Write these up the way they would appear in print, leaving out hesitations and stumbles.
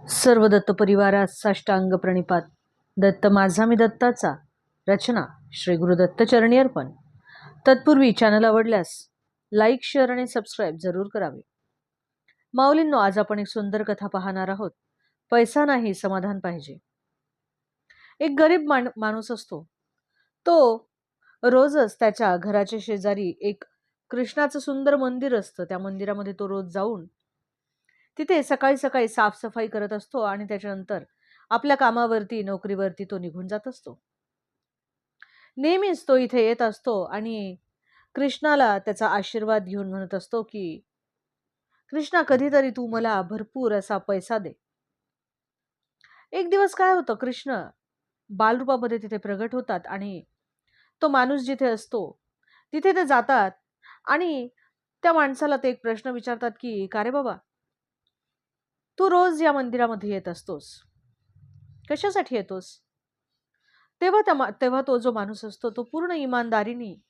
सर्व दत्त परिवारात साष्टांग प्रणिपात. दत्त माझा मी दत्ताचा. रचना श्री गुरुदत्त चरणी अर्पण. तत्पूर्वी चॅनल आवडल्यास लाईक, शेअर आणि सबस्क्राईब जरूर करावे. माऊलींनो, आज आपण एक सुंदर कथा पाहणार आहोत. पैसा नाही, समाधान पाहिजे. एक गरीब माणूस असतो. तो रोजच त्याच्या घराच्या शेजारी एक कृष्णाचं सुंदर मंदिर असतं. त्या मंदिरामध्ये तो रोज जाऊन तिथे सकाळी सकाळी साफसफाई करत असतो आणि त्याच्यानंतर आपल्या कामावरती, नोकरीवरती तो निघून जात असतो. नेहमीच तो इथे येत असतो आणि कृष्णाला त्याचा आशीर्वाद घेऊन म्हणत असतो की कृष्णा, कधीतरी तू मला भरपूर असा पैसा दे. एक दिवस काय होतं, कृष्ण बालरूपामध्ये तिथे प्रगट होतात आणि तो माणूस जिथे असतो तिथे ते जातात आणि त्या माणसाला ते एक प्रश्न विचारतात की का रे बाबा, तू रोज या मंदिरामध्ये येत असतोस, कशासाठी येतोस? तेव्हा तो जो माणूस असतो तो पूर्ण इमानदारीने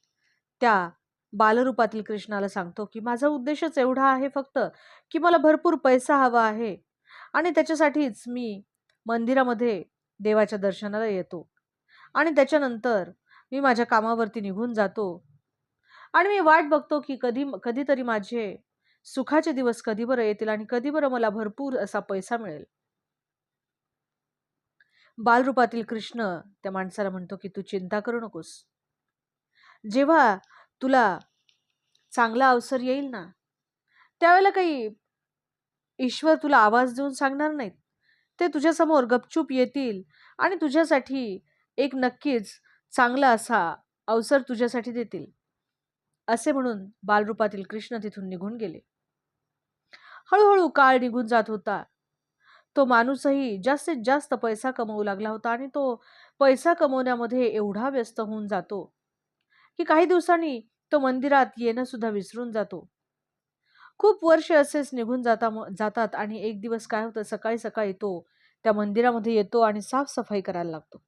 त्या बालरूपातील कृष्णाला सांगतो की माझा उद्देशच एवढा आहे फक्त की मला भरपूर पैसा हवा आहे आणि त्याच्यासाठीच मी मंदिरामध्ये देवाच्या दर्शनाला येतो आणि त्याच्यानंतर मी माझ्या कामावरती निघून जातो आणि मी वाट बघतो की कधीतरी माझे सुखाचे दिवस कधी बरं येतील आणि कधी बरं मला भरपूर असा पैसा मिळेल. बालरूपातील कृष्ण त्या माणसाला म्हणतो की तू चिंता करू नकोस. जेव्हा तुला चांगला अवसर येईल ना, त्यावेळेला काही ईश्वर तुला आवाज देऊन सांगणार नाहीत. ते तुझ्या समोर गपचूप येतील आणि तुझ्यासाठी एक नक्कीच चांगला असा अवसर तुझ्यासाठी देतील. असे म्हणून बालरूपातील कृष्ण तिथून निघून गेले. हळूहळू काळ निघून जात होता. तो माणूसही जास्तीत जास्त पैसा कमवू लागला होता आणि तो पैसा कमवण्यामध्ये एवढा व्यस्त होऊन जातो की काही दिवसांनी तो मंदिरात येणं सुद्धा विसरून जातो. खूप वर्ष असेच निघून जातात आणि एक दिवस काय होतं, सकाळी सकाळी तो त्या मंदिरामध्ये येतो आणि साफसफाई करायला लागतो.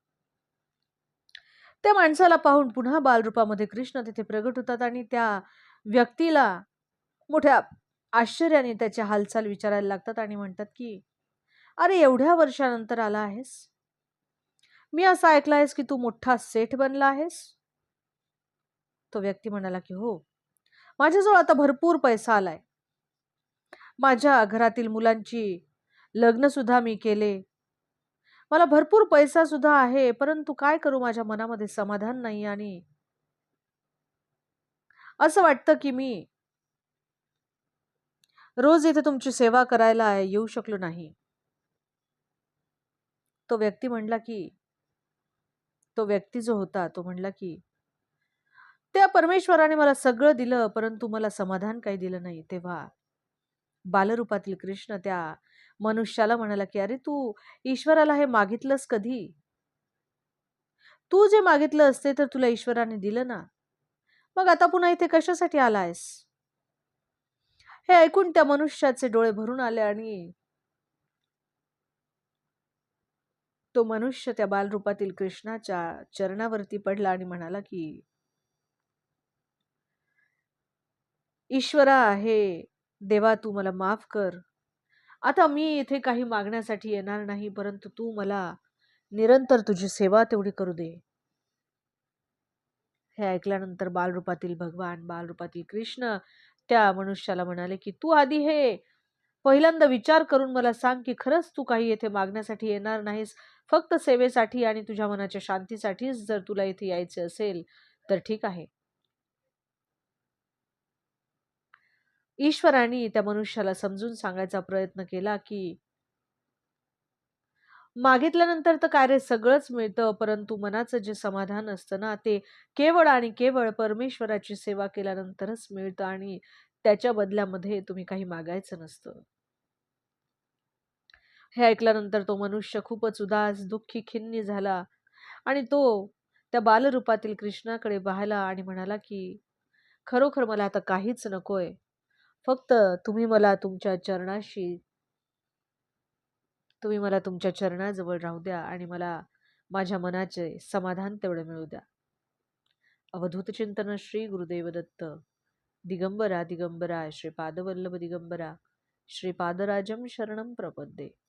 त्या माणसाला पाहून पुन्हा बालरूपामध्ये कृष्ण तिथे प्रगट होतात आणि त्या व्यक्तीला मोठ्या आश्चर्याने त्याच्या हालचाल विचारायला लागतात आणि म्हणतात की अरे, एवढ्या वर्षानंतर आला आहेस? मी असं ऐकलं आहेस की तू मोठा सेठ बनला आहेस? तो व्यक्ती म्हणाला की हो, माझ्याजवळ आता भरपूर पैसा आलाय. माझ्या घरातील मुलांची लग्न सुद्धा मी केले. मला भरपूर पैसा सुद्धा आहे, परंतु काय करू, माझ्या मनामध्ये समाधान नाही आणि असं वाटतं की मी रोज इथे तुमची सेवा करायला येऊ शकलो नाही. तो व्यक्ती जो होता तो म्हणला की त्या परमेश्वराने मला सगळं दिलं, परंतु मला समाधान काही दिलं नाही. तेव्हा बालरूपातील कृष्ण त्या मनुष्याला म्हणाला की अरे, तू ईश्वराला हे मागितलंस कधी? तू जे मागितलं असते तर तुला ईश्वराने दिलं ना, मग आता पुन्हा इथे कशासाठी आलायस? हे ऐकून त्या मनुष्याचे डोळे भरून आले आणि तो मनुष्य त्या बालरूपातील कृष्णाच्या चरणावरती पडला आणि म्हणाला की ईश्वरा, हे देवा, तू मला माफ कर. आता मी इथे काही मागण्यासाठी येणार नाही, परंतु तू मला निरंतर तुझी सेवा तेवढी करू दे. हे ऐकल्यानंतर बालरूपातील भगवान, बालरूपातील कृष्ण त्या मनुष्याला म्हणाले की तू आधी हे पहिल्यांदा विचार करून मला सांग की खरंच तू काही येथे मागण्यासाठी येणार नाहीस, फक्त सेवेसाठी आणि तुझ्या मनाच्या शांतीसाठीच जर तुला इथे यायचे असेल तर ठीक आहे. ईश्वराने त्या मनुष्याला समजून सांगायचा प्रयत्न केला की मागितल्यानंतर तर काय रे, सगळंच मिळतं, परंतु मनाचं जे समाधान असतं ना, ते केवळ आणि केवळ परमेश्वराची सेवा केल्यानंतरच मिळतं आणि त्याच्या बदल्यामध्ये तुम्ही काही मागायचं नसतं. हे ऐकल्यानंतर तो मनुष्य खूपच उदास, दुःखी, खिन्नी झाला आणि तो त्या बालरूपातील कृष्णाकडे पाहिला आणि म्हणाला की खरोखर मला आता काहीच नकोय, फक्त तुम्ही मला तुमच्या चरणाजवळ राहू द्या आणि मला माझ्या मनाचे समाधान तेवढे मिळू द्या. अवधूत चिंतन श्री गुरुदेव दत्त. दिगंबरा दिगंबरा श्रीपादवल्लभ दिगंबरा श्रीपादराजं शरणं प्रपद्ये.